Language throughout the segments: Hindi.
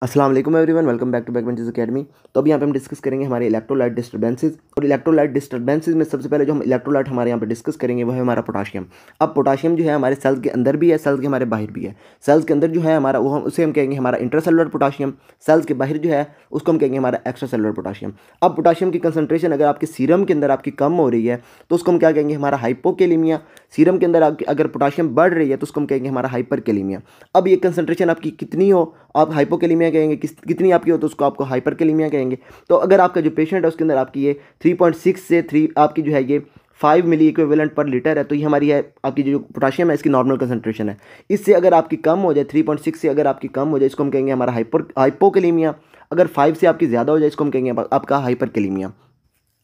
अस्सलाम वालेकुम everyone, welcome back to Backbenchers Academy. तो अभी यहाँ पे हम डिस्कस करेंगे हमारे इलेक्ट्रोलाइट डिस्टर्बेंसेस। और इलेक्ट्रोलाइट डिस्टर्बेंसेस में सबसे पहले जो हम इलेक्ट्रोलाइट हमारे यहाँ पे डिस्कस करेंगे वो है हमारा पोटाशियम। अब पोटाशियम जो है हमारे सेल्स के अंदर भी है, सेल्स के हमारे बाहर भी है। सेल्स के अंदर जो है हमारा वो हम उसे हम कहेंगे हमारा इंट्रासेलुलर पोटाशियम। सेल्स के बाहर जो है उसको हम कहेंगे हमारा एक्स्ट्रा सेलुलर पोटाशियम। अब पोटाशियम की कंसंट्रेशन अगर आपके सीरम के अंदर आपकी कम हो रही है तो उसको हम क्या कहेंगे, हमारा हाइपोकेलेमिया। सीरम के अंदर अगर पोटाशियम बढ़ रही है तो उसको हम कहेंगे हमारा हाइपरकेलेमिया। अब ये कंसंट्रेशन आपकी कितनी हो, आप हाइपोकेलेमिया कहेंगे, कितनी आपकी हो तो उसको आपको हाइपरकेलेमिया कहेंगे। तो अगर आपका जो पेशेंट है उसके अंदर आपकी ये 3.6 से 3 आपकी जो है ये 5 मिली इक्विवेलेंट पर लीटर है, तो ये हमारी है आपकी जो पोटाशियम है इसकी नॉर्मल कंसंट्रेशन है। इससे अगर आपकी कम हो जाए, 3.6 से अगर आपकी कम हो जाए इसको हम कहेंगे हमारा हाइपोकेलेमिया। अगर 5 से आपकी ज़्यादा हो जाए इसको हम कहेंगे आपका हाइपरकेलेमिया।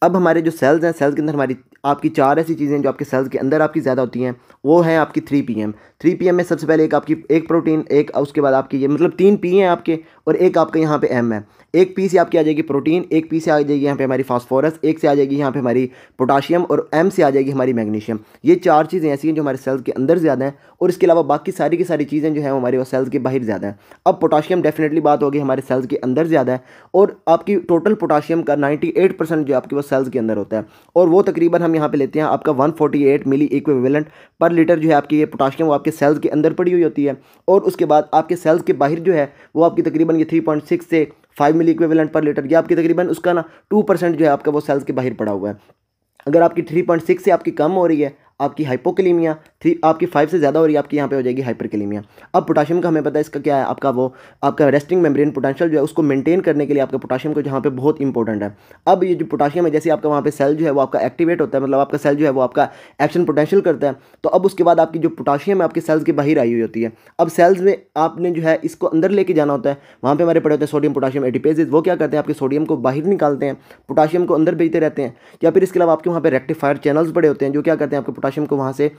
अब हमारे जो सेल्स हैं, सेल्स के अंदर हमारी आपकी 4 ऐसी चीज़ें हैं जो आपके सेल्स के अंदर आपकी ज़्यादा होती हैं। वो हैं आपकी 3 PM। 3 PM में सबसे पहले एक आपकी एक प्रोटीन, एक उसके बाद आपकी ये मतलब 3 P हैं आपके, और एक आपका यहाँ पे M है। एक P से आपकी आ जाएगी प्रोटीन, एक P से आ जाएगी यहाँ पे हमारी फास्फोरस, एक से आ जाएगी यहाँ पे हमारी पोटाशियम, और M से आ जाएगी हमारी मैग्नीशियम। ये 4 चीज़ें ऐसी हैं जो हमारे सेल्स के अंदर ज़्यादा हैं, और इसके अलावा बाकी सारी की सारी चीज़ें जो हैं हमारे वो सेल्स के बाहर ज़्यादा हैं। अब पोटाशियम डेफिनेटली बात होगी हमारे सेल्स के अंदर ज़्यादा है, और आपकी टोटल पोटाशियम का 98% जो आपके वो सेल्स के अंदर होता है, और वो तकरीबन हम यहाँ पे लेते हैं आपका 148 मिली इक्विवेलेंट पर लीटर जो है आपकी ये पोटाशियम वो आपके सेल्स के अंदर पड़ी हुई होती है। और उसके बाद आपके सेल्स के बाहर जो है वो आपकी तकरीबन ये 3.6 से 5 मिली इक्विवेलेंट पर लीटर, ये आपकी तकरीबन उसका ना 2% जो है आपका वो सेल्स के बाहर पड़ा हुआ है। अगर आपकी 3.6 से आपकी कम हो रही है आपकी हाइपोकेलेमिया, 3 आपकी 5 से ज़्यादा हो रही है आपकी यहाँ पे हो जाएगी हाइपरकेलेमिया। अब पोटाशियम का हमें पता है इसका क्या है, आपका वो आपका रेस्टिंग मेम्ब्रेन पोटेंशियल जो है उसको मेंटेन करने के लिए आपका पोटाशियम को जहाँ पे बहुत इंपॉर्टेंट है। अब ये जो पोटाशियम है जैसे आपका वहाँ पे सेल जो है वो आपका एक्टिवेट होता है, मतलब आपका सेल जो है वो आपका एक्शन पोटेंशियल करता है। तो अब उसके बाद आपकी जो पोटाशियम है आपके सेल्स के बाहर आई हुई होती है। अब सेल्स में आपने जो है इसको अंदर लेके जाना होता है, वहाँ पे हमारे पड़े होते हैं सोडियम पोटाशियम एटीपेजेस। वो क्या करते हैं, आपके सोडियम को बाहर निकालते हैं, पोटाशियम को अंदर भेजते रहते हैं। या फिर इसके अलावा आपके वहाँ पे रेक्टिफायर चैनल्स पड़े होते हैं जो क्या करते हैं आपके पोटाशियम को वहाँ से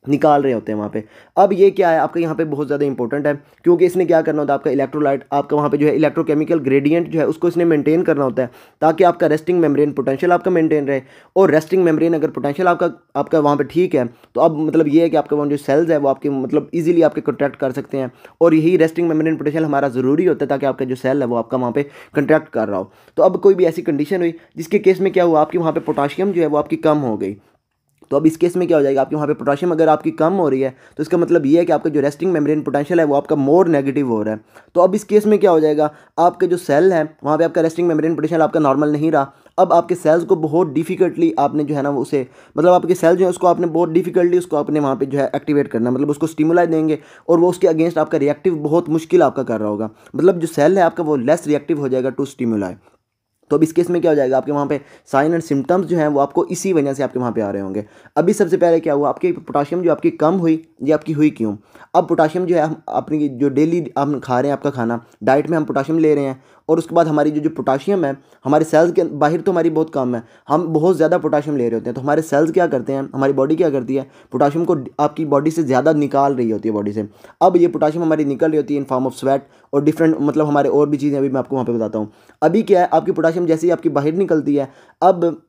निकाल रहे होते हैं वहाँ पे। अब ये क्या है आपका यहाँ पे बहुत ज़्यादा इंपॉर्टेंट है, क्योंकि इसने क्या करना होता है आपका इलेक्ट्रोलाइट आपका वहाँ पे जो है इलेक्ट्रोकेमिकल ग्रेडियंट जो है उसको इसने मेंटेन करना होता है, ताकि आपका रेस्टिंग मेम्ब्रेन पोटेंशियल आपका मेंटेन रहे। और रेस्टिंग मेम्ब्रेन अगर पोटेंशियल आपका आपका वहाँ पे ठीक है तो अब मतलब ये है कि आपका वहाँ जो सेल्स है वो आपके मतलब ईजिली आपके कंट्रैक्ट कर सकते हैं, और यही रेस्टिंग मेम्ब्रेन पोटेंशियल हमारा ज़रूरी होता है ताकि आपका जो सेल है वो आपका वहाँ पे कंट्रैक्ट कर रहा हो। तो अब कोई भी ऐसी कंडीशन हुई जिसके केस में क्या हुआ, आपकी वहाँ पे पोटाशियम जो है वो आपकी कम हो गई, तो अब इस केस में क्या हो जाएगा, आपके वहाँ पे पोटाशियम अगर आपकी कम हो रही है तो इसका मतलब ये है कि आपका जो रेस्टिंग मेम्ब्रेन पोटेंशियल है वो आपका मोर नेगेटिव हो रहा है। तो अब इस केस में क्या हो जाएगा, आपके जो सेल है वहाँ पे आपका रेस्टिंग मेम्ब्रेन पोटेंशियल आपका नॉर्मल नहीं रहा। अब आपके सेल्स को बहुत डिफिकल्टली आपने जो है ना उसे मतलब आपके सेल जो है उसको आपने बहुत डिफिकल्टली उसको आपने वहाँ पे जो है एक्टिवेट करना, मतलब उसको स्टिमुलाई देंगे और वो उसके अगेंस्ट आपका रिएक्टिव बहुत मुश्किल आपका कर रहा होगा, मतलब जो सेल है आपका वो लेस रिएक्टिव हो जाएगा टू स्टिमुलाई। तो अब इस केस में क्या हो जाएगा, आपके वहाँ पे साइन एंड सिम्टम्स जो हैं वो आपको इसी वजह से आपके वहाँ पे आ रहे होंगे। अभी सबसे पहले क्या हुआ, आपकी पोटाशियम जो आपकी कम हुई, ये आपकी हुई क्यों। अब पोटाशियम जो है हम अपनी जो डेली हम खा रहे हैं आपका खाना डाइट में हम पोटाशियम ले रहे हैं, और उसके बाद हमारी जो पोटाशियम है हमारे सेल्स के बाहर तो हमारी बहुत कम है, हम बहुत ज़्यादा पोटाशियम ले रहे होते हैं। तो हमारे सेल्स क्या करते हैं, हमारी बॉडी क्या करती है, पोटाशियम को आपकी बॉडी से ज़्यादा निकाल रही होती है बॉडी से। अब ये पोटाशियम हमारी निकल रही होती है इन फॉर्म ऑफ स्वेट और डिफरेंट मतलब हमारे और भी चीज़ें अभी मैं आपको वहाँ पे बताता हूँ। अभी क्या है, आपकी पोटाशियम जैसे ही आपकी बाहर निकलती है, अब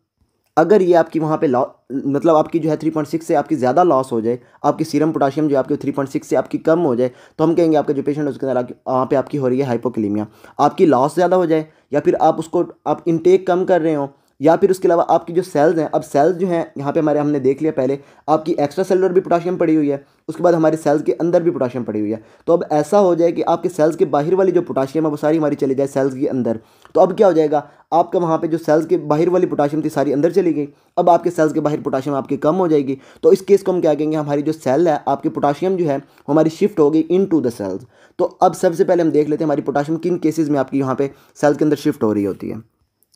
अगर ये आपकी वहाँ पे मतलब आपकी जो है 3.6 से आपकी ज़्यादा लॉस हो जाए, आपकी सीरम पोटाशियम जो आपके 3.6 से आपकी कम हो जाए, तो हम कहेंगे आपका जो पेशेंट है उसके अंदर वहाँ पे आपकी हो रही है हाइपोकेलेमिया। आपकी लॉस ज़्यादा हो जाए, या फिर आप उसको आप इनटेक कम कर रहे हो, या फिर उसके अलावा आपकी जो सेल्स हैं, अब सेल्स जो हैं यहाँ पे हमारे हमने देख लिया पहले आपकी एक्स्ट्रा सेलुलर भी पोटाशियम पड़ी हुई है, उसके बाद हमारे सेल्स के अंदर भी पोटाशियम पड़ी हुई है। तो अब ऐसा हो जाए कि आपके सेल्स के बाहर वाली जो पोटाशियम है वो सारी हमारी चली जाए सेल्स के अंदर, तो अब क्या हो जाएगा, आपका वहाँ पे जो सेल्स के बाहर वाली पोटाशियम थी सारी अंदर चली गई। अब आपके सेल्स के बाहर पोटाशियम आपकी कम हो जाएगी, तो इस केस को हम क्या कहेंगे, हमारी जो सेल है आपकी पोटाशियम जो है हमारी शिफ्ट हो गई इन टू द सेल्स। तो अब सबसे पहले हम देख लेते हैं हमारी पोटाशियम किन केसेस में आपकी यहाँ पे सेल्स के अंदर शिफ्ट हो रही होती है।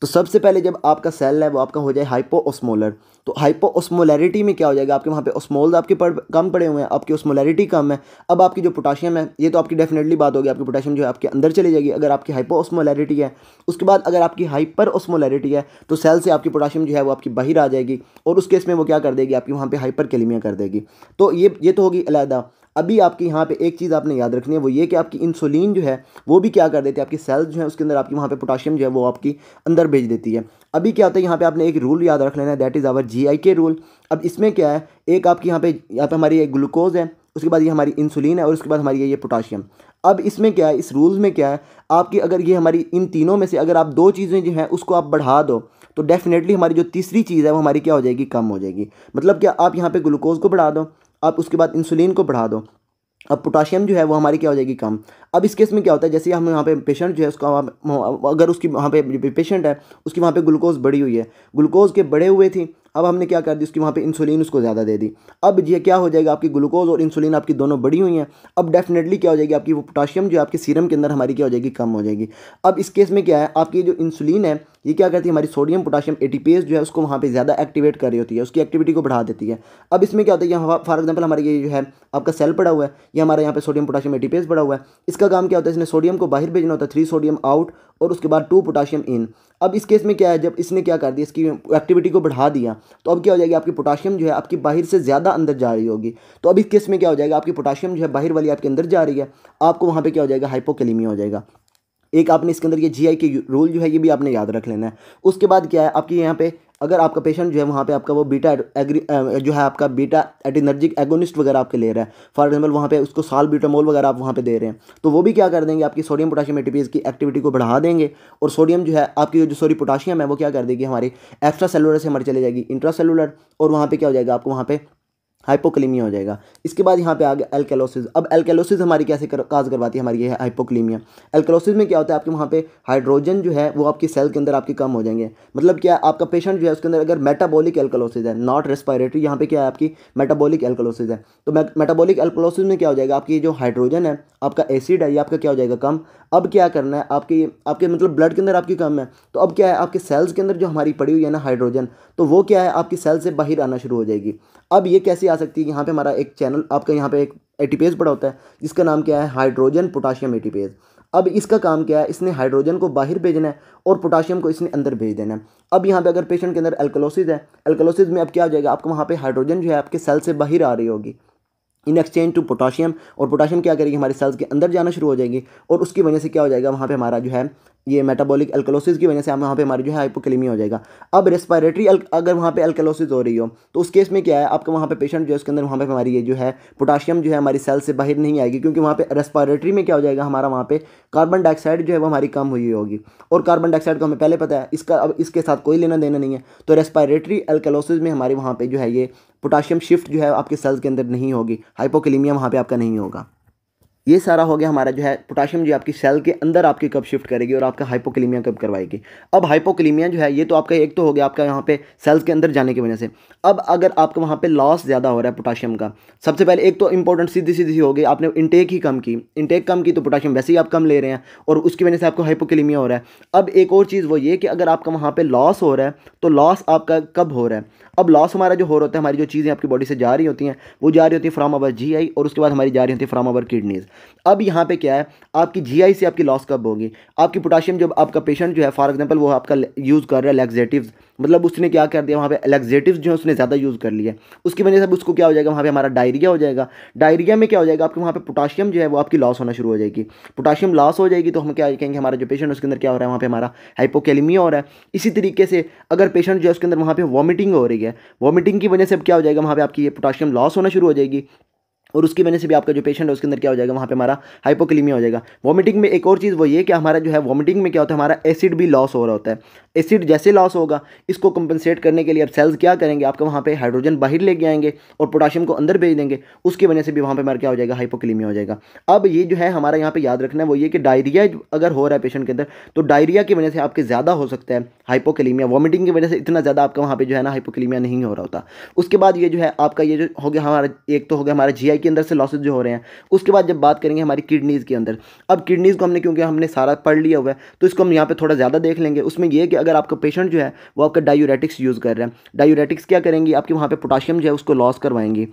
तो सबसे पहले जब आपका सेल है वो आपका हो जाए हाइपोओस्मोलर, तो हाइपोओस्मोलैरिटी में क्या हो जाएगा, आपके वहाँ पे ओस्मोल्स आपके कम पड़े हुए हैं, आपकी ओस्मोलैरिटी कम है। अब आपकी जो पोटाशियम है ये तो आपकी डेफिनेटली बात होगी, आपकी पोटाशियम जो है आपके अंदर चली जाएगी अगर आपकी हाइपोओस्मोलैरिटी है। उसके बाद अगर आपकी हाइपर ओस्मोलैरिटी है तो सेल से आपकी पोटाशियम जो है वो आपकी बाहर आ जाएगी, और उस केस में वो क्या कर देगी, आपकी वहाँ पर हाइपरकेलेमिया कर देगी। तो ये तो होगी अलहदा। अभी आपकी यहाँ पे एक चीज़ आपने याद रखनी है, वो ये कि आपकी इंसुलिन जो है वो भी क्या कर देती है, आपकी सेल्स जो है उसके अंदर आपकी वहाँ पे पोटाशियम जो है वो आपकी अंदर भेज देती है। अभी क्या होता है, यहाँ पे आपने एक रूल याद रख लेना है, that is our GI rule. अब इसमें क्या है, एक आपकी यहाँ पे हमारी एक ग्लूकोज है, उसके बाद ये हमारी इंसुलिन है, और उसके बाद हमारी ये पोटाशियम। अब इसमें क्या है, इस रूल्स में क्या है, आपकी अगर ये हमारी इन तीनों में से अगर आप दो चीज़ें जो हैं उसको आप बढ़ा दो तो डेफिनेटली हमारी जो तीसरी चीज़ है वो हमारी क्या हो जाएगी, कम हो जाएगी। मतलब क्या, आप यहाँ पे ग्लूकोज को बढ़ा दो, आप उसके बाद इंसुलिन को बढ़ा दो, अब पोटाशियम जो है वो हमारी क्या हो जाएगी, कम। अब इस केस में क्या होता है, जैसे हम यहाँ पे पेशेंट जो है उसका अगर उसकी वहाँ पे पेशेंट है उसकी वहाँ पे ग्लूकोज बढ़ी हुई है, ग्लूकोज के बढ़े हुए थी, अब हमने क्या कर दी, उसकी वहाँ पे इंसुलिन उसको ज़्यादा दे दी। अब ये क्या हो जाएगा, आपकी ग्लूकोज और इंसुलिन आपकी दोनों बढ़ी हुई हैं, अब डेफिनेटली क्या हो जाएगी, आपकी वो पोटाशियम जो है आपके सीरम के अंदर हमारी क्या हो जाएगी, कम हो जाएगी। अब इस केस में क्या है, आपकी जो इंसुलिन है ये क्या करती है, हमारी सोडियम पोटाशियम एटीपेज जो है उसको वहाँ पे ज़्यादा एक्टिवेट कर रही होती है, उसकी एक्टिविटी को बढ़ा देती है। अब इसमें क्या होता है, यहाँ फॉर एग्जांपल हमारे ये जो है आपका सेल पड़ा हुआ है, ये हमारे यहाँ पे सोडियम पोटाशियम एटीपेज पड़ा हुआ है, इसका काम क्या होता है, इसने सोडियम को बाहर भेजना होता है, 3 सोडियम आउट और उसके बाद 2 पोटाशियम इन। अब इस केस में क्या है, जब इसने क्या कर दिया, इसकी एक्टिविटी को बढ़ा दिया, तो अब क्या हो जाएगी, आपकी पोटाशियम जो है आपकी बाहर से ज़्यादा अंदर जा रही होगी। तो अब इस केस में क्या हो जाएगा, आपकी पोटाशियम जो है बाहर वाली आपके अंदर जा रही है, आपको वहाँ पे क्या हो जाएगा, हाइपोकैलेमिया हो जाएगा। एक आपने इसके अंदर ये जीआई के रूल जो है ये भी आपने याद रख लेना है। उसके बाद क्या है, आपकी यहाँ पे अगर आपका पेशेंट जो है वहाँ पे आपका वो बीटा जो है आपका बीटा एडिनर्जिक एगोनिस्ट वगैरह आपके ले रहा है, फॉर एग्जांपल वहाँ पे उसको साल ब्यूटामोल वगैरह आप वहाँ पे दे रहे हैं, तो वो भी क्या कर देंगे, आपकी सोडियम पोटाशियम एटीपेज की एक्टिविटी को बढ़ा देंगे, और सोडियम जो है आपकी जो पोटाशियम है वो क्या कर देगी, हमारी एक्स्ट्रा सेलुलर से हमारी चले जाएगी इंट्रा सेलुलर, और वहाँ पर क्या हो जाएगा, आपको वहाँ पे हाइपोकैलेमिया हो जाएगा। इसके बाद यहाँ पे आ गया एल्कैलोसिस। अब एल्कैलोसिस हमारी कैसे काज करवाती है, हमारी ये है हाइपोकैलेमिया। एल्कैलोसिस में क्या होता है, आपके वहाँ पे हाइड्रोजन जो है वो आपकी सेल के अंदर आपके कम हो जाएंगे। मतलब क्या है, आपका पेशेंट जो है उसके अंदर अगर मेटाबॉलिक एल्कैलोसिस है, नॉट रेस्पिरेटरी, यहाँ पे क्या है आपकी मेटाबॉलिक एल्कैलोसिस है, तो मेटाबॉलिक एल्कैलोसिस में क्या हो जाएगा, आपकी जो हाइड्रोजन है आपका एसिड है ये आपका क्या हो जाएगा, कम। अब क्या करना है, आपके आपके मतलब ब्लड के अंदर आपकी कम है, तो अब क्या है, आपके सेल्स के अंदर जो हमारी पड़ी हुई है ना हाइड्रोजन, तो वो क्या है आपकी सेल से बाहर आना शुरू हो जाएगी। अब ये कैसे आ सकती है, यहाँ पे हमारा एक चैनल आपका यहाँ पे एक एटीपेज पड़ा होता है जिसका नाम क्या है, हाइड्रोजन पोटाशियम एटीपेज। अब इसका काम क्या है, इसने हाइड्रोजन को बाहर भेजना है और पोटाशियम को इसने अंदर भेज देना है। अब यहाँ पे अगर पेशेंट के अंदर एल्कैलोसिस है, एल्कैलोसिस में अब क्या हो जाएगा, आपको वहाँ पे हाइड्रोजन जो है आपके सेल से बाहर आ रही होगी इन एक्सचेंज टू पोटाशियम, और पोटाशियम क्या करेगी, हमारे सेल्स के अंदर जाना शुरू हो जाएगी, और उसकी वजह से क्या हो जाएगा, वहाँ पे हमारा जो है ये मेटाबॉलिक एल्कैलोसिस की वजह से हम वहाँ पे हमारी जो है हाइपोकैलेमिया हो जाएगा। अब रेस्पिरेटरी अगर वहाँ पे एल्कैलोसिस हो रही हो तो उस केस में क्या है, आपका वहाँ पे पेशेंट जो है उसके अंदर वहाँ पे हमारी ये जो है पोटाशियम जो है हमारी सेल से बाहर नहीं आएगी, क्योंकि वहाँ पे रेस्पिरेटरी में क्या हो जाएगा, हमारा वहाँ पे कार्बन डाइऑक्साइड जो है वो हमारी कम हुई होगी, और कार्बन डाइऑक्साइड को हमें पहले पता है इसका अब इसके साथ कोई लेना देना नहीं है। तो रेस्पिरेटरी एल्कैलोसिस में हमारे वहाँ पे जो है ये पोटाशियम शिफ्ट जो है आपके सेल्स के अंदर नहीं होगी, हाइपोकैलेमिया वहाँ पे आपका नहीं होगा। ये सारा हो गया हमारा जो है पोटाशियम जो आपकी सेल के अंदर आपकी कब शिफ्ट करेगी और आपका हाइपोकैलेमिया कब करवाएगी। अब हाइपोकैलेमिया जो है ये तो आपका एक तो हो गया आपका यहाँ पे सेल्स के अंदर जाने की वजह से। अब अगर आपका वहाँ पे लॉस ज़्यादा हो रहा है पोटाशियम का, सबसे पहले एक तो इंपॉर्टेंट सीधी सीधी हो गई, आपने इंटेक ही कम की, इंटेक कम की तो पोटाशियम वैसे ही आप कम ले रहे हैं और उसकी वजह से आपको हाइपोकैलेमिया हो रहा है। अब एक और चीज़ वो ये कि अगर आपका वहाँ पर लॉस हो रहा है तो लॉस आपका कब हो रहा है, अब लॉस हमारा जो हो रहा है, हमारी जो चीज़ें आपकी बॉडी से जा रही होती हैं वो जा रही होती है फ्रॉम अवर जीआई, और उसके बाद हमारी जा रही होती है फ्रॉम अवर किडनीज। अब यहाँ पे क्या है, आपकी जीआई से आपकी लॉस कब होगी, आपकी पोटाशियम जब आपका पेशेंट जो है फॉर एग्जांपल वो आपका यूज़ कर रहा है लैक्सेटिव्स, मतलब उसने क्या कर दिया वहाँ पे लैक्सेटिव्स जो है उसने ज़्यादा यूज़ कर लिया, उसकी वजह से उसको क्या हो जाएगा, वहाँ पे हमारा डायरिया हो जाएगा। डायरिया में क्या हो जाएगा, आपके वहाँ पे पोटाशियम जो है वो आपकी लॉस होना शुरू हो जाएगी। पोटाशियम लॉस हो जाएगी तो हम क्या कहेंगे, हमारा जो पेशेंट उसके अंदर क्या हो रहा है, वहाँ पे हमारा हाइपोकैलेमिया हो रहा है। इसी तरीके से अगर पेशेंट जो है उसके अंदर वहाँ पे वॉमिटिंग हो रही है, वॉमिटिंग की वजह से अब क्या हो जाएगा, वहाँ पे आपकी ये पोटाशियम लॉस होना शुरू हो जाएगी, और उसकी वजह से भी आपका जो पेशेंट है उसके अंदर क्या हो जाएगा, वहाँ पे हमारा हाइपोकैलेमिया हो जाएगा। वॉमिटिंग में एक और चीज़ वो ये कि हमारा जो है वॉमिटिंग में क्या होता है, हमारा एसिड भी लॉस हो रहा होता है। एसिड जैसे लॉस होगा, इसको कंपनसेट करने के लिए अब सेल्स क्या करेंगे, आपका वहाँ पे हाइड्रोजन बाहर लेके आएंगे और पोटाशियम को अंदर भेज देंगे, उसकी वजह से भी वहाँ पे हमारा क्या हो जाएगा, हाइपोकैलेमिया हो जाएगा। अब ये जो है हमारा यहाँ पे याद रखना है वो ये कि डायरिया अगर हो रहा है पेशेंट के अंदर, तो डायरिया की वजह से आपके ज़्यादा हो सकता है हाइपोकैलेमिया, वॉमिटिंग की वजह से इतना ज़्यादा आपका वहाँ पे जो है ना हाइपोकैलेमिया नहीं हो रहा होता। उसके बाद ये जो है आपका ये जो हो गया हमारा, एक तो हो गया हमारा जीआई के अंदर से लॉसेज जो हो रहे हैं। उसके बाद जब बात करेंगे हमारी किडनीज़ के अंदर, अब किडनीज़ को हमने क्योंकि हमने सारा पढ़ लिया हुआ है तो इसको हम यहाँ पे थोड़ा ज़्यादा देख लेंगे। उसमें यह कि अगर आपका पेशेंट जो है वो आपका डायूरेटिक्स यूज़ कर रहा है, डायूरेटिक्स क्या करेंगी, आपके वहाँ पे पोटाशियम जो है उसको लॉस करवाएंगी।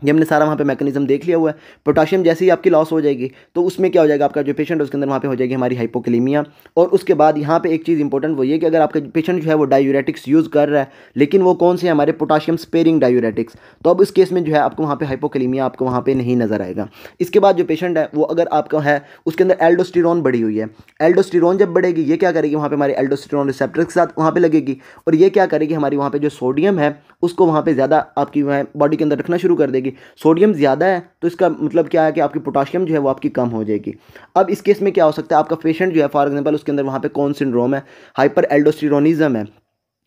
ये हमने सारा वहाँ पे मैकेनिज्म देख लिया हुआ है। पोटाशियम जैसे ही आपकी लॉस हो जाएगी तो उसमें क्या हो जाएगा, आपका जो पेशेंट है उसके अंदर वहाँ पे हो जाएगी हमारी हाइपोकैलेमिया। और उसके बाद यहाँ पे एक चीज़ इंपॉर्टेंट वो ये कि अगर आपका पेशेंट जो है वो डायूरेटिक्स यूज़ कर रहा है, लेकिन वो कौन से हमारे पोटाशियम स्पेयरिंग डायूरेटिक्स, तो अब इस केस में जो है आपको वहाँ पे हाइपोकैलेमिया आपको वहाँ पे नहीं नजर आएगा। इसके बाद जो पेशेंट है वो अगर आपका है उसके अंदर एल्डोस्टेरोन बढ़ी हुई है, एल्डोस्टेरोन जब बढ़ेगी ये क्या करेगी, वहाँ पे हमारे एल्डोस्टेरोन रिसेप्टर के साथ वहाँ पे लगेगी, और ये क्या करेगी, हमारी वहाँ पे जो सोडियम है उसको वहाँ पे ज़्यादा आपकी बॉडी के अंदर रखना शुरू कर देगी। जाएगी, सोडियम ज़्यादा है तो इसका मतलब क्या है कि आपकी पोटाशियम जो है वो आपकी कम हो जाएगी। अब इस केस में क्या हो सकता है, आपका पेशेंट जो है फॉर एग्जांपल उसके अंदर वहाँ पे कौन सिंड्रोम है, हाइपर एल्डोस्टेरोनिज्म है।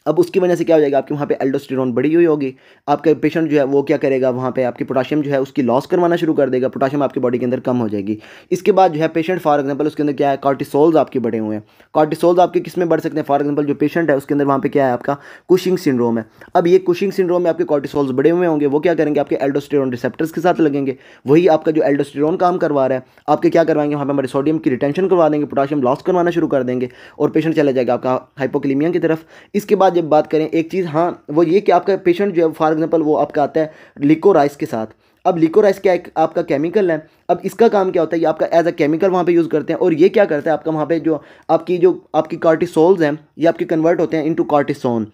अब उसकी वजह से क्या हो जाएगा, आपके वहाँ पे एल्डोस्टेरोन बढ़ी हुई होगी, आपका पेशेंट जो है वो क्या करेगा, वहाँ पे आपकी पोटाशियम जो है उसकी लॉस करवाना शुरू कर देगा, पोटाशियम आपकी बॉडी के अंदर कम हो जाएगी। इसके बाद जो है पेशेंट फॉर एग्जांपल उसके अंदर क्या है, कॉर्टिसोल्स आपके बढ़े हुए हैं। कॉर्टिसोल्स आपके किस में बढ़ सकते हैं, फॉर एग्जांपल जो पेशेंट है उसके अंदर वहाँ पे क्या है, आपका कुशिंग सिंड्रोम है। अब ये कुशिंग सिंड्रोम में आपके कॉर्टिसोल्स बढ़े हुए होंगे, वो क्या करेंगे, आपके एल्डोस्टेरोन रिसेप्टर्स के साथ लगेंगे, वही आपका जो एल्डोस्टेरोन काम करवा रहा है, आपके क्या करवाएंगे, वहाँ पे हमारे सोडियम की रिटेंशन करवा देंगे, पोटाशियम लॉस करवाना शुरू कर देंगे और पेशेंट चला जाएगा आपका हाइपोकैलेमिया की तरफ। इसके बाद जब बात करें एक चीज़, हाँ वो ये कि आपका पेशेंट जो है फॉर एग्जांपल वो आपका आता है लिकोराइस के साथ। अब लिकोराइस क्या एक आपका केमिकल है, अब इसका काम क्या होता है, ये आपका एज अ केमिकल वहाँ पे यूज़ करते हैं और ये क्या करता है आपका वहाँ पे जो आपकी कॉर्टिसोल्स हैं ये आपके कन्वर्ट होते हैं इनटू कॉर्टिसोन।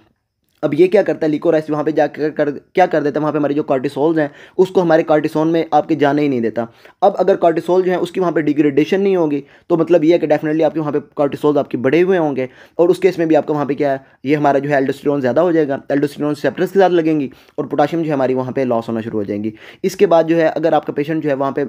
अब ये क्या करता है, लिकोराइस वहाँ पे जाकर क्या कर देता है, वहाँ पे हमारे जो कॉर्टिसोल्स हैं उसको हमारे कॉर्टिसोन में आपके जाने ही नहीं देता। अब अगर कॉर्टिसोल जो है उसकी वहाँ पे डिग्रेडेशन नहीं होगी तो मतलब ये है कि डेफिनेटली आपके वहाँ पे कॉर्टिसोल्स आपके बढ़े हुए होंगे और उस केस में भी आपका वहाँ पे क्या है, ये हमारा जो है एल्डोस्टेरोन ज़्यादा हो जाएगा, एल्डोस्टेरोन रिसेप्टर्स के साथ लगेंगी और पोटाशियम जो है हमारी वहाँ पे लॉस होना शुरू हो जाएंगी। इसके बाद जो है अगर आपका पेशेंट जो है वहाँ पे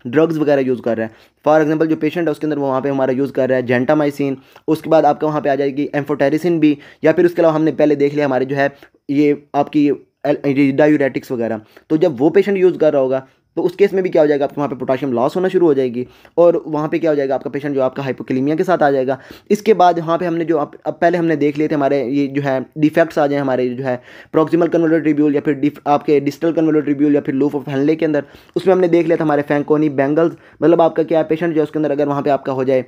ड्रग्स वगैरह यूज़ कर रहा है, फॉर एग्जांपल जो पेशेंट है उसके अंदर वो वहाँ पे हमारा यूज़ कर रहा है जेंटामाइसिन, उसके बाद आपका वहाँ पे आ जाएगी एम्फोटेरिसिन भी, या फिर उसके अलावा हमने पहले देख लिया हमारे जो है ये आपकी डायूरेटिक्स वगैरह। तो जब वो पेशेंट यूज़ कर रहा होगा तो उस केस में भी क्या हो जाएगा, आपको वहाँ पे पोटाशियम लॉस होना शुरू हो जाएगी और वहाँ पे क्या हो जाएगा, आपका पेशेंट जो आपका हाइपोकैलेमिया के साथ आ जाएगा। इसके बाद वहाँ पे हमने जो अब पहले हमने देख लिए थे हमारे ये जो है डिफेक्ट्स आ जाए हमारे जो है प्रॉक्सिमल कन्वोल्यूटर ट्यूब्यूल या फिर आपके डिस्टल कन्वोल्यूटर ट्यूब्यूल या फिर लूप ऑफ हेनले के अंदर, उसमें हमने देख लिया था हमारे फैंकोनी बेंगल्स, मतलब आपका क्या है पेशेंट जो है उसके अंदर अगर वहाँ पे आपका हो जाए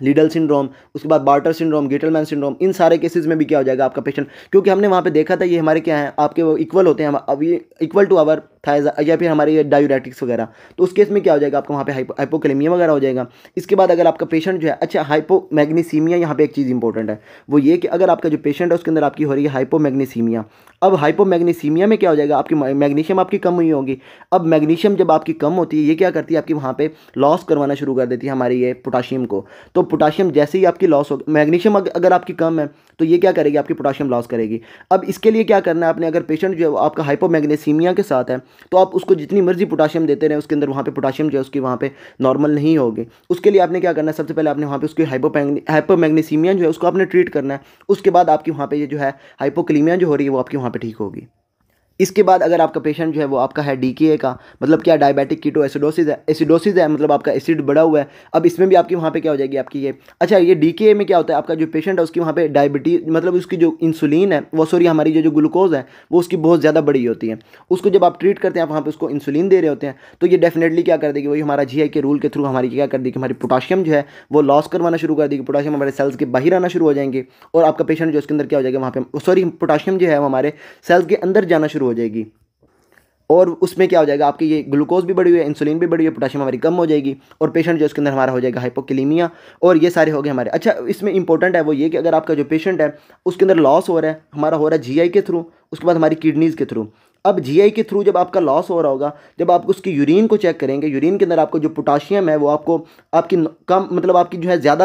लीडल सिंड्रोम, उसके बाद बार्टर सिंड्रोम, गेटलमैन सिंड्रोम, इन सारे केसेस में भी क्या हो जाएगा आपका पेशेंट, क्योंकि हमने वहाँ पे देखा था ये हमारे क्या है आपके वो इक्वल होते हैं, अब ये इक्वल टू आवर थायज़ या फिर हमारे ये डायूरेटिक्स वगैरह, तो उस केस में क्या हो जाएगा आपको वहाँ पे हाइपोकैलेमिया वगैरह हो जाएगा। इसके बाद अगर आपका पेशेंट जो है, अच्छा हाइपोमैग्नीसीमिया, यहाँ पे एक चीज़ इंपॉर्टेंट है वो ये कि अगर आपका जो पेशेंट है उसके अंदर आपकी हो रही है हाइपोमैग्नीसीमिया, अब हाइपोमैग्नीसीमिया में क्या हो जाएगा, आपकी मैग्नीशियम आपकी कम हुई होगी। अब मैग्नीशियम जब आपकी कम होती है ये क्या करती है, आपकी वहाँ पे लॉस करवाना शुरू कर देती है हमारी ये पोटाशियम को। तो पोटाशियम जैसे ही आपकी लॉस हो, मैग्नीशियम अगर आपकी कम है तो ये क्या करेगी, आपकी पोटाशियम लॉस करेगी। अब इसके लिए क्या करना है आपने, अगर पेशेंट जो है आपका हाइपोमैग्नीसीमिया के साथ है तो आप उसको जितनी मर्जी पोटाशियम देते रहे, उसके अंदर वहाँ पे पोटाशियम जो है उसकी वहाँ पे नॉर्मल नहीं होगी। उसके लिए आपने क्या करना है, सबसे पहले आपने वहाँ पे उसकी हाइपोमैग्नीसीमिया जो है उसको आपने ट्रीट करना है। उसके बाद आपकी वहाँ पे ये जो है हाइपोकैलेमिया जो हो रही है वो आपकी वहाँ पे ठीक होगी। इसके बाद अगर आपका पेशेंट जो है वो आपका है डीकेए का, मतलब क्या डायबिटिक कीटो एसिडोसिस है, मतलब आपका एसिड बढ़ा हुआ है। अब इसमें भी आपकी वहाँ पे क्या हो जाएगी आपकी ये, अच्छा ये डीकेए में क्या होता है, आपका जो पेशेंट है उसकी वहाँ पे डायबिटीज, मतलब उसकी जो इंसुलिन है वो सॉरी हमारी जो ग्लूकोज है वो उसकी बहुत ज़्यादा बड़ी होती है। उसको जब आप ट्रीट करते हैं आप वहाँ पर उसको इंसुलिन दे रहे होते हैं तो ये डेफिनेटली क्या कर देगी, वही हमारा जीआई के रूल के थ्रू हमारी क्या कर देगी, हमारी पोटाशियम जो है वो लॉस करवाना शुरू कर देगी, पोटाशियम हमारे सेल्स के बाहर आना शुरू हो जाएंगे और आपका पेशेंट जो उसके अंदर क्या हो जाएगा, वहाँ पे सॉरी पोटाशियम जो है वो हमारे सेल्स के अंदर जाना शुरू हो जाएगी और उसमें क्या हो जाएगा, आपकी ये ग्लूकोज भी बढ़ी हुई है, इंसुलिन भी बढ़ी हुई है, पोटाशियम हमारी कम हो जाएगी और पेशेंट जो उसके अंदर हमारा हो जाएगा हाइपोकैलेमिया। और ये सारे हो गए हमारे। अच्छा इसमें इंपॉर्टेंट है वो ये कि अगर आपका जो पेशेंट है उसके अंदर लॉस हो रहा है, हमारा हो रहा है जीआई के थ्रू, उसके बाद हमारी किडनीज़ के थ्रू। अब जीआई के थ्रू जब आपका लॉस हो रहा होगा, जब आप उसकी यूरिन को चेक करेंगे, यूरिन के अंदर आपको जो पोटाशियम है वो आपको आपकी कम, मतलब आपकी जो है ज़्यादा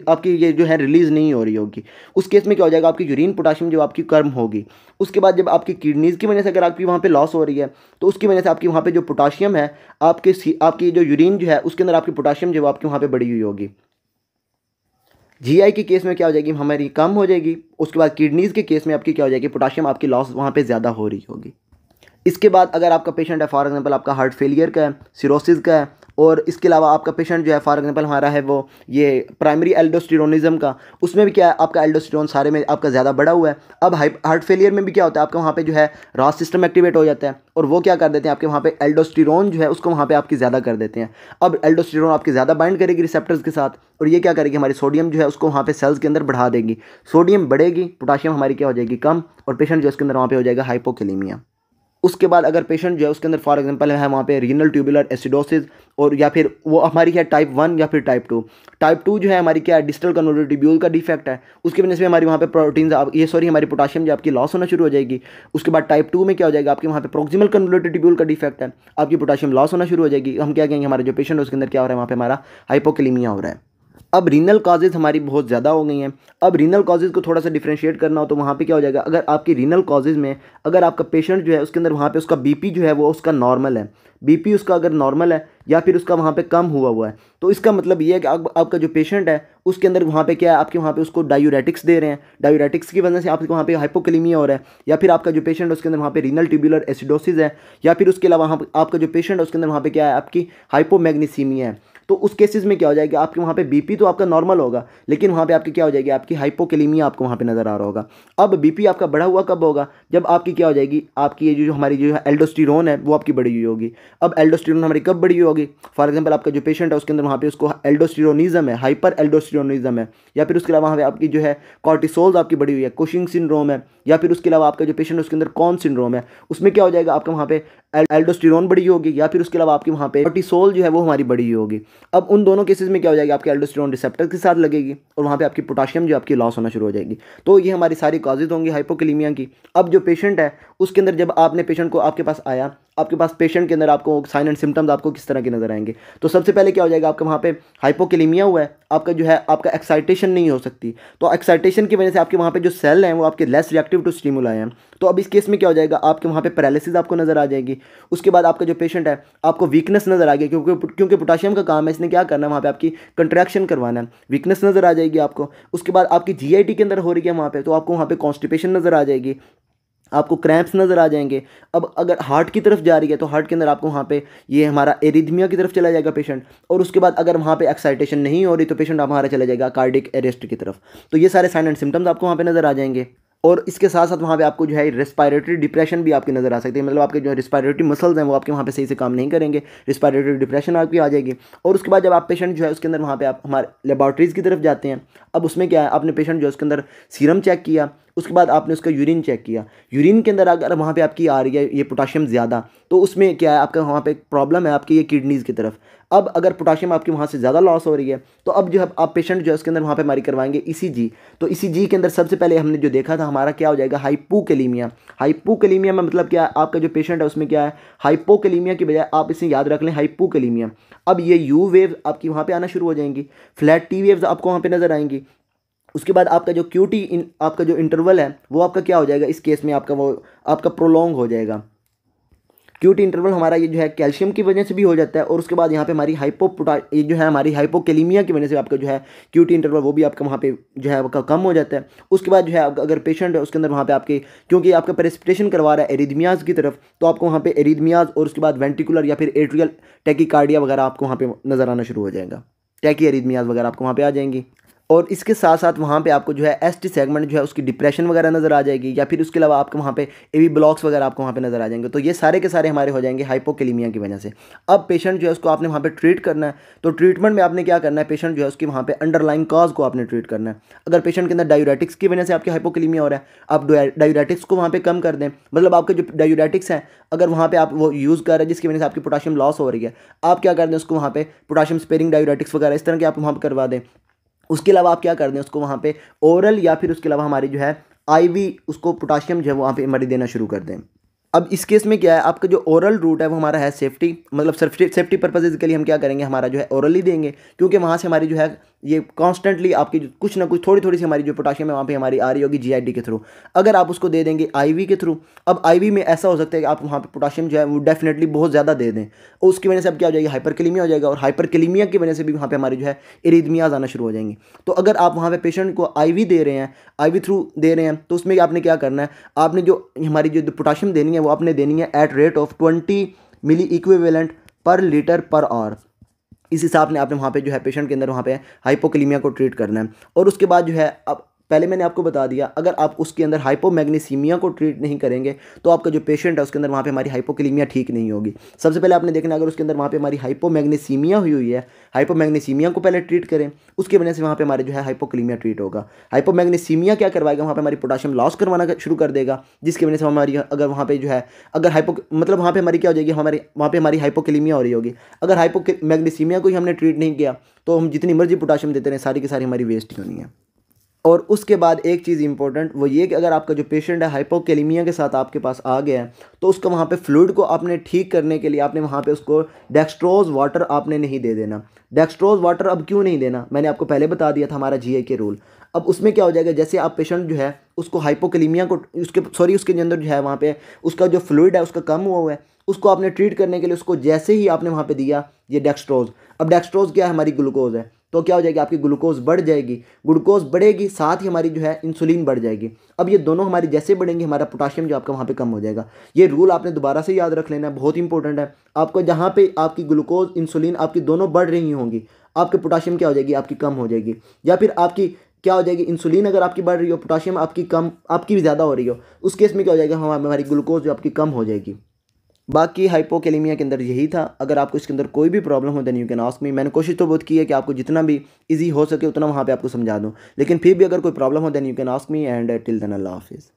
आपकी ये जो है रिलीज़ नहीं हो रही होगी। उस केस में क्या हो जाएगा, आपकी यूरिन पोटाशियम जो आपकी कम होगी। उसके बाद जब आपकी किडनीज़ की वजह से अगर आपकी वहाँ पे लॉस हो रही है तो उसकी वजह से आपकी वहाँ पे जो पोटाशियम है आपकी जो यूरिन जो है उसके अंदर आपकी पोटाशियम जो आपकी वहाँ पे बढ़ी हुई होगी। जीआई के केस में क्या हो जाएगी, हमारी कम हो जाएगी। उसके बाद किडनीज़ के केस में आपकी क्या हो जाएगी, पोटाशियम आपकी लॉस वहाँ पे ज़्यादा हो रही होगी। इसके बाद अगर आपका पेशेंट है फॉर एग्जांपल आपका हार्ट फेलियर का है, सिरोसिस का है, और इसके अलावा आपका पेशेंट जो है फॉर एग्जांपल हमारा है वो ये प्राइमरी एल्डोस्टेरोनिज्म का, उसमें भी क्या है आपका एल्डोस्टेरोन सारे में आपका ज़्यादा बढ़ा हुआ है। अब हार्ट फेलियर में भी क्या होता है, आपका वहाँ पे जो है रास सिस्टम एक्टिवेट हो जाता है और वो क्या कर देते हैं, आपके वहाँ पे एल्डोस्टेरोन जो है उसको वहाँ पे आपकी ज़्यादा कर देते हैं। अब एल्डोस्टेरोन आपकी ज़्यादा बाइंड करेगी रिसेप्टर्स के साथ और ये क्या करेगी, हमारी सोडियम जो है उसको वहाँ पे सेल्स के अंदर बढ़ा देगी। सोडियम बढ़ेगी, पोटाशियम हमारी क्या हो जाएगी कम, और पेशेंट जो उसके अंदर वहाँ पे हो जाएगा हाइपोकैलेमिया। उसके बाद अगर पेशेंट जो है उसके अंदर फॉर एग्जांपल है वहाँ पे रीनल ट्यूबुलर एसिडोसिस, और या फिर वो हमारी है टाइप 1 या फिर टाइप 2 जो है हमारी क्या है डिस्टल कन्वोल्यूटर ट्यूब्यूल का डिफेक्ट है, उसकी वजह से हमारी वहाँ पे प्रोटीन्स ये सॉरी हमारी पोटाशियम जो आपकी लॉस होना शुरू हो जाएगी। उसके बाद टाइप 2 में क्या हो जाएगा, आपके वहाँ पे प्रॉक्सिमल कन्वोल्यूटर ट्यूब्यूल का डिफेक्ट है, आपकी पोटाशियम लॉस होना शुरू हो जाएगी। हम क्या कहेंगे, हमारे जो पेशेंट है उसके अंदर क्या हो रहा है, वहाँ पे हमारा हाइपोकैलेमिया हो रहा है। अब रीनल कॉजेज़ हमारी बहुत ज़्यादा हो गई हैं। अब रीनल कॉजेज़ को थोड़ा सा डिफरेंशिएट करना हो तो वहाँ पे क्या हो जाएगा, अगर आपकी रीनल कॉजेज़ में अगर आपका पेशेंट जो है उसके अंदर वहाँ पे उसका बीपी जो है वो उसका नॉर्मल है, बीपी उसका अगर नॉर्मल है या फिर उसका वहाँ पे कम हुआ है, तो इसका मतलब ये है कि आपका जो पेशेंट है उसके अंदर वहाँ पे क्या है, आपके वहाँ पे उसको डायूरेटिक्स दे रहे हैं, डायूरेटिक्स की वजह से आपके वहाँ पे हाइपोकैलेमिया हो रहा है, या फिर आपका जो पेशेंट है उसके अंदर वहाँ पे रीनल ट्यूबुलर एसिडोसिस है, या फिर उसके अलावा वहाँ आपका जो पेशेंट है उसके अंदर वहाँ पे क्या है, आपकी हाइपोमैग्नीसीमिया है। तो उस केसेस में क्या हो जाएगा, आपके वहाँ पे बीपी तो आपका नॉर्मल होगा, लेकिन वहाँ पे आपकी क्या हो जाएगी, आपकी हाइपोकैलेमिया आपको वहाँ पे नज़र आ रहा होगा। अब बीपी आपका बढ़ा हुआ कब होगा, जब आपकी क्या हो जाएगी, आपकी ये जो हमारी जो है एल्डोस्टेरोन है वो आपकी बढ़ी हुई होगी। अब एल्डोस्टेरोन हमारी कब बढ़ी हुई होगी, फॉर एग्जांपल आपका जो पेशेंट है उसके अंदर वहाँ पे उसको एल्डोस्टेरोनिज्म है, हाइपर एल्डोस्टेरोनिज्म है, या फिर उसके अलावा वहाँ पे आपकी जो है कॉर्टिसोल्स आपकी बढ़ी हुई है, कुशिंग सिंड्रोम है, या फिर उसके अलावा आपका जो पेशेंट है उसके अंदर कॉन सिंड्रोम है, उसमें क्या हो जाएगा, आपका वहाँ पे एल्डोस्टेरोन बढ़ी होगी, या फिर उसके अलावा आपकी वहाँ पे कॉर्टिसोल जो है वो हमारी बढ़ी होगी। अब उन दोनों केसेस में क्या हो जाएगा, आपके एल्डोस्टेरोन रिसेप्टर के साथ लगेगी और वहाँ पे आपकी पोटाशियम जो आपकी लॉस होना शुरू हो जाएगी। तो ये हमारी सारी कॉजेज होंगी हाइपोकैलेमिया की। अब जो पेशेंट है उसके अंदर जब आपने पेशेंट को आपके पास आया, आपके पास पेशेंट के अंदर आपको साइन एंड सिम्टम्स आपको किस तरह के नजर आएंगे, तो सबसे पहले क्या हो जाएगा, आपका वहाँ पे हाइपोकैलेमिया हुआ है, आपका जो है आपका एक्साइटेशन नहीं हो सकती, तो एक्साइटेशन की वजह से आपके वहाँ पे जो सेल हैं वो आपके लेस रिएक्टिव टू स्टिमुलाई हैं। तो अब इस केस में क्या हो जाएगा, आपके वहाँ पे पैरालिसिस आपको नजर आ जाएगी। उसके बाद आपका जो पेशेंट है आपको वीकनेस नजर आ गई, क्योंकि पोटाशियम का काम है, इसने क्या करना है वहाँ पे आपकी कंट्रैक्शन करवाना है, वीकनेस नजर आ जाएगी आपको। उसके बाद आपकी जीआईटी के अंदर हो रही है वहाँ पे, तो आपको वहाँ पे कॉन्स्टिपेशन नजर आ जाएगी, आपको क्रैम्प्स नज़र आ जाएंगे। अब अगर हार्ट की तरफ जा रही है तो हार्ट के अंदर आपको वहाँ पे ये हमारा एरिथमिया की तरफ चला जाएगा पेशेंट, और उसके बाद अगर वहाँ पे एक्साइटेशन नहीं हो रही तो पेशेंट हमारा चला जाएगा कार्डिक अरेस्ट की तरफ। तो ये सारे साइन एंड सिम्टम्स आपको वहाँ पे नज़र आ जाएंगे। और इसके साथ साथ वहाँ पे आपको जो है रेस्पिरेटरी डिप्रेशन भी आपकी नज़र आ सकती है, मतलब आपके जो रेस्पिरेटरी मसल्स हैं वो आपके वहाँ पे सही से काम नहीं करेंगे, रेस्पिरेटरी डिप्रेशन आपकी आ जाएगी। और उसके बाद जब आप पेशेंट जो है उसके अंदर वहाँ पे आप हमारे लेबॉर्ट्रीज़ की तरफ जाते हैं, अब उसमें क्या है, आपने पेशेंट जो है उसके अंदर सीरम चेक किया, उसके बाद आपने उसका यूरिन चेक किया, यूरिन के अंदर अगर वहाँ पे आपकी आ रही है ये पोटाशियम ज़्यादा, तो उसमें क्या है, आपका वहाँ पे एक प्रॉब्लम है आपकी ये किडनीज़ की तरफ। अब अगर पोटाशियम आपकी वहाँ से ज़्यादा लॉस हो रही है तो अब जो है आप पेशेंट जो है उसके अंदर वहाँ पे हमारी करवाएंगे ईसीजी। तो ईसीजी के अंदर सबसे पहले हमने जो देखा था हमारा क्या हो जाएगा, हाइपोकैलेमिया। हाइपोकैलेमिया में मतलब क्या है, आपका जो पेशेंट है उसमें क्या है, हाइपोकैलेमिया की बजाय आप इसे याद रख लें हाइपोकैलेमिया। अब ये यू वेव आपकी वहाँ पे आना शुरू हो जाएंगी, फ्लैट टी वेव्स आपको वहाँ पे नज़र आएंगी। उसके बाद आपका जो क्यूटी आपका जो इंटरवल है वो आपका क्या हो जाएगा, इस केस में आपका वो आपका प्रोलॉन्ग हो जाएगा। क्यूटी इंटरवल हमारा ये जो है कैल्शियम की वजह से भी हो जाता है, और उसके बाद यहाँ पे हमारी ये जो है हमारी हाइपोकैलेमिया की वजह से आपका जो है क्यूटी इंटरवल वो भी आपका वहाँ पे जो है आपका कम हो जाता है। उसके बाद जो है अगर पेशेंट है उसके अंदर वहाँ पे आपके क्योंकि आपका प्रेसिपिटेशन करवा रहा है एरिथमियाज की तरफ, तो आपको वहाँ पे एरिथमियाज और उसके बाद वेंट्रिकुलर या फिर एट्रियल टैकीकार्डिया वगैरह आपको वहाँ पे नज़र आना शुरू हो जाएगा, टैकी एरिथमियाज वगैरह आपको वहाँ पे आ जाएंगी। और इसके साथ साथ वहाँ पे आपको जो है एसटी सेगमेंट जो है उसकी डिप्रेशन वगैरह नज़र आ जाएगी, या फिर उसके अलावा आपको वहाँ पे एवी ब्लॉक्स वगैरह आपको वहाँ पे नज़र आ जाएंगे। तो ये सारे के सारे हमारे हो जाएंगे हाइपोकैलेमिया की वजह से। अब पेशेंट जो है उसको आपने वहाँ पे ट्रीट करना है, तो ट्रीटमेंट में आपने क्या करना है, पेशेंट जो है उसकी वहाँ पे अंडरलाइन कॉज को आपने ट्रीट करना है। अगर पेशेंट के अंदर डायूरेटिक्स की वजह से आपकी हाइपोकैलेमिया हो रहा है, आप डायूरेटिक्स को वहाँ पे कम कर दें, मतलब आपके जो डायूरेटिक्स हैं अगर वहाँ पे आप वो यूज़ कर रहे हैं जिसकी वजह से आपकी पोटाशियम लॉस हो रही है, आप क्या कर दें उसको वहाँ पे पोटाशियम स्पेयरिंग डायूरेटिक्स वगैरह इस तरह के आप वहाँ पर करवा दें। उसके अलावा आप क्या कर दें उसको वहाँ पे ओरल या फिर उसके अलावा हमारी जो है आईवी उसको पोटाशियम जो है वहाँ पे हमारी देना शुरू कर दें। अब इस केस में क्या है, आपका जो ओरल रूट है वो हमारा है सेफ्टी, मतलब सेफ्टी पर्पजेज़ के लिए हम क्या करेंगे, हमारा जो है ओरल ही देंगे, क्योंकि वहाँ से हमारी जो है ये कॉन्स्टेंटली आपकी कुछ ना कुछ थोड़ी थोड़ी सी हमारी जो पोटाशियम है वहाँ पे हमारी आ रही होगी जीआईडी के थ्रू। अगर आप उसको दे देंगे आईवी के थ्रू, अब आईवी में ऐसा हो सकता है कि आप वहाँ पे पोटाशियम जो है वो डेफिनेटली बहुत ज़्यादा दे दें, और उसकी वजह से अब क्या हो जाएगी, हाइपरकैलेमिया हो जाएगा, और हाइपरकैलेमिया की वजह से भी वहाँ पे हमारी जो है एरिथमियाज आना शुरू हो जाएंगी। तो अगर आप वहाँ पे पेशेंट को आईवी दे रहे हैं, आईवी थ्रू दे रहे हैं, तो उसमें आपने क्या करना है, आपने जो हमारी जो पोटाशियम देनी है वो आपने देनी है at rate of 20 milliequivalent per litre per hour. इस हिसाब से आपने वहाँ पे जो है पेशेंट के अंदर वहाँ पे हाइपोकैलेमिया को ट्रीट करना है। और उसके बाद जो है अब पहले मैंने आपको बता दिया, अगर आप उसके अंदर हाइपोमैग्नीसीमिया को ट्रीट नहीं करेंगे तो आपका जो पेशेंट है उसके अंदर वहाँ पे हमारी हाइपोकैलेमिया ठीक नहीं होगी। सबसे पहले आपने देखना अगर उसके अंदर वहाँ पे हमारी हाइपोमैग्नीसीमिया हुई है, हाइपोमैग्नीसीमिया को पहले ट्रीट करें, उसकी वजह से वहाँ पे हमारे जो है हाइपोकैलेमिया ट्रीट होगा। हाइपोमैग्नीसीमिया क्या करवाएगा, वहाँ पे हमारी पोटाशियम लॉस करवाना शुरू कर देगा, जिसकी वजह से हमारी अगर वहाँ पे जो है अगर मतलब वहाँ पे हमारी क्या हो जाएगी, हमारी वहाँ पे हमारी हाइपोकैलेमिया हो रही होगी। अगर हाइपोमैग्नीसीमिया को ही हमने ट्रीट नहीं किया तो हम जितनी मर्जी पोटाशियम देते रहे सारी की सारी हमारी वेस्ट ही होनी है। और उसके बाद एक चीज़ इंपॉर्टेंट वो ये कि अगर आपका जो पेशेंट है हाइपोकैलेमिया के साथ आपके पास आ गया है तो उसका वहाँ पे फ्लूइड को आपने ठीक करने के लिए आपने वहाँ पे उसको डेक्स्ट्रोज वाटर आपने नहीं दे देना। डेक्स्ट्रोज वाटर अब क्यों नहीं देना, मैंने आपको पहले बता दिया था हमारा जीए के रूल। अब उसमें क्या हो जाएगा, जैसे आप पेशेंट जो है उसको हाइपोकैलेमिया को उसके अंदर जो है वहाँ पे उसका जो फ्लूइड है उसका कम हुआ है, उसको आपने ट्रीट करने के लिए उसको जैसे ही आपने वहाँ पे दिया ये डेक्स्ट्रोज, अब डेक्स्ट्रोज क्या है, हमारी ग्लूकोज है, तो क्या हो जाएगी आपकी ग्लूकोज बढ़ जाएगी, ग्लूकोज बढ़ेगी साथ ही हमारी जो है इंसुलिन बढ़ जाएगी। अब ये दोनों हमारी जैसे बढ़ेंगे हमारा पोटाशियम जो आपका वहाँ पे कम हो जाएगा। ये रूल आपने दोबारा से याद रख लेना है, बहुत इंपॉर्टेंट है। आपको जहाँ पे आपकी ग्लूकोज इंसुलिन आपकी दोनों बढ़ रही होंगी, आपके पोटाशियम क्या हो जाएगी, आपकी कम हो जाएगी। या फिर आपकी क्या हो जाएगी, इंसुलिन अगर आपकी बढ़ रही हो, पोटाशियम आपकी कम, आपकी भी ज़्यादा हो रही हो, उस केस में क्या हो जाएगा, हमारी ग्लूकोज जो आपकी कम हो जाएगी। बाकी हाइपोकैलेमिया के अंदर यही था। अगर आपको इसके अंदर कोई भी प्रॉब्लम हो then you can ask me. मैंने कोशिश तो बहुत की है कि आपको जितना भी इजी हो सके उतना वहाँ पे आपको समझा दूँ, लेकिन फिर भी अगर कोई प्रॉब्लम हो then you can ask me and till then अल्लाह हाफिज़।